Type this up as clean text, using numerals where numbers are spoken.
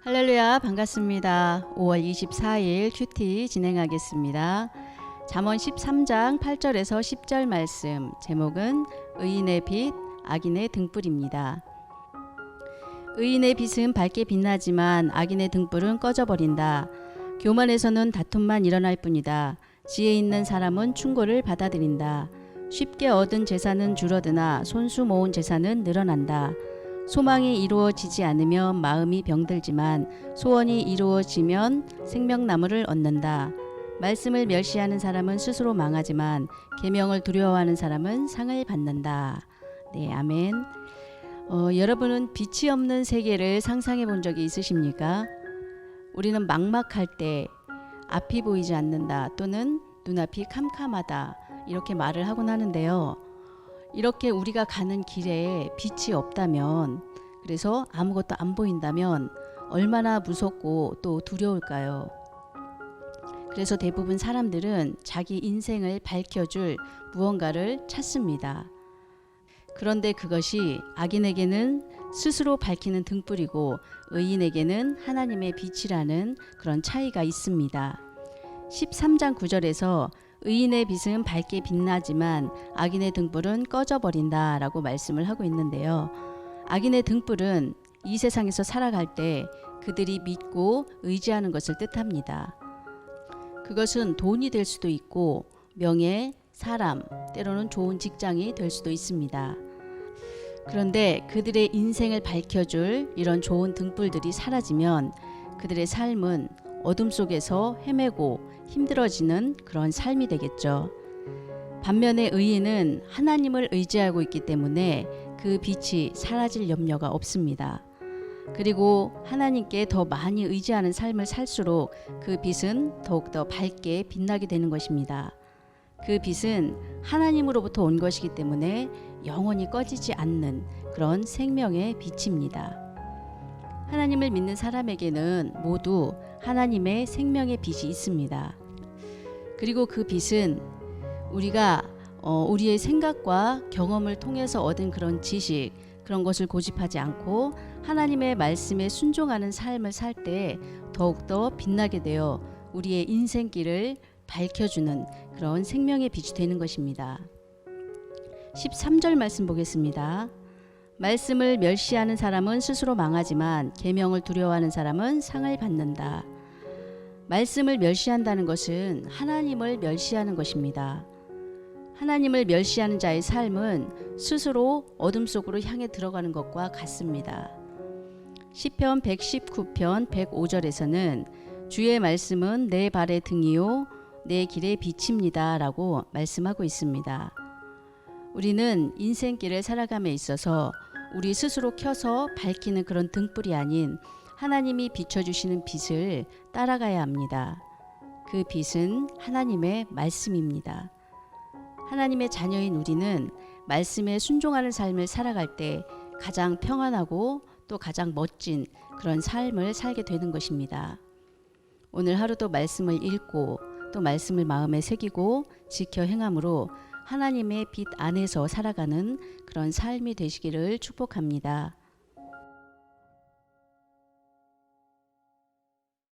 할렐루야, 반갑습니다. 5월 24일 큐티 진행하겠습니다. 잠언 13장 8절에서 10절 말씀, 제목은 의인의 빛, 악인의 등불입니다. 의인의 빛은 밝게 빛나지만 악인의 등불은 꺼져버린다. 교만에서는 다툼만 일어날 뿐이다. 지혜 있는 사람은 충고를 받아들인다. 쉽게 얻은 재산은 줄어드나 손수 모은 재산은 늘어난다. 소망이 이루어지지 않으면 마음이 병들지만 소원이 이루어지면 생명나무를 얻는다. 말씀을 멸시하는 사람은 스스로 망하지만 계명을 두려워하는 사람은 상을 받는다. 네, 아멘. 여러분은 빛이 없는 세계를 상상해 본 적이 있으십니까? 우리는 막막할 때 앞이 보이지 않는다 또는 눈앞이 캄캄하다 이렇게 말을 하곤 하는데요. 이렇게 우리가 가는 길에 빛이 없다면, 그래서 아무것도 안 보인다면 얼마나 무섭고 또 두려울까요? 그래서 대부분 사람들은 자기 인생을 밝혀줄 무언가를 찾습니다. 그런데 그것이 악인에게는 스스로 밝히는 등불이고 의인에게는 하나님의 빛이라는 그런 차이가 있습니다. 13장 9절에서 의인의 빛은 밝게 빛나지만 악인의 등불은 꺼져버린다 라고 말씀을 하고 있는데요. 악인의 등불은 이 세상에서 살아갈 때 그들이 믿고 의지하는 것을 뜻합니다. 그것은 돈이 될 수도 있고 명예, 사람, 때로는 좋은 직장이 될 수도 있습니다. 그런데 그들의 인생을 밝혀줄 이런 좋은 등불들이 사라지면 그들의 삶은 어둠 속에서 헤매고 힘들어지는 그런 삶이 되겠죠. 반면에 의인은 하나님을 의지하고 있기 때문에 그 빛이 사라질 염려가 없습니다. 그리고 하나님께 더 많이 의지하는 삶을 살수록 그 빛은 더욱더 밝게 빛나게 되는 것입니다. 그 빛은 하나님으로부터 온 것이기 때문에 영원히 꺼지지 않는 그런 생명의 빛입니다. 하나님을 믿는 사람에게는 모두 하나님의 생명의 빛이 있습니다. 그리고 그 빛은 우리가 우리의 생각과 경험을 통해서 얻은 그런 지식, 그런 것을 고집하지 않고 하나님의 말씀에 순종하는 삶을 살 때 더욱더 빛나게 되어 우리의 인생길을 밝혀주는 그런 생명의 빛이 되는 것입니다. 13절 말씀 보겠습니다. 말씀을 멸시하는 사람은 스스로 망하지만 계명을 두려워하는 사람은 상을 받는다. 말씀을 멸시한다는 것은 하나님을 멸시하는 것입니다. 하나님을 멸시하는 자의 삶은 스스로 어둠 속으로 향해 들어가는 것과 같습니다. 시편 119편 105절에서는 주의 말씀은 내 발의 등이요 내 길의 빛입니다 라고 말씀하고 있습니다. 우리는 인생길을 살아감에 있어서 우리 스스로 켜서 밝히는 그런 등불이 아닌 하나님이 비춰주시는 빛을 따라가야 합니다. 그 빛은 하나님의 말씀입니다. 하나님의 자녀인 우리는 말씀에 순종하는 삶을 살아갈 때 가장 평안하고 또 가장 멋진 그런 삶을 살게 되는 것입니다. 오늘 하루도 말씀을 읽고 또 말씀을 마음에 새기고 지켜 행함으로 하나님의 빛 안에서 살아가는 그런 삶이 되시기를 축복합니다.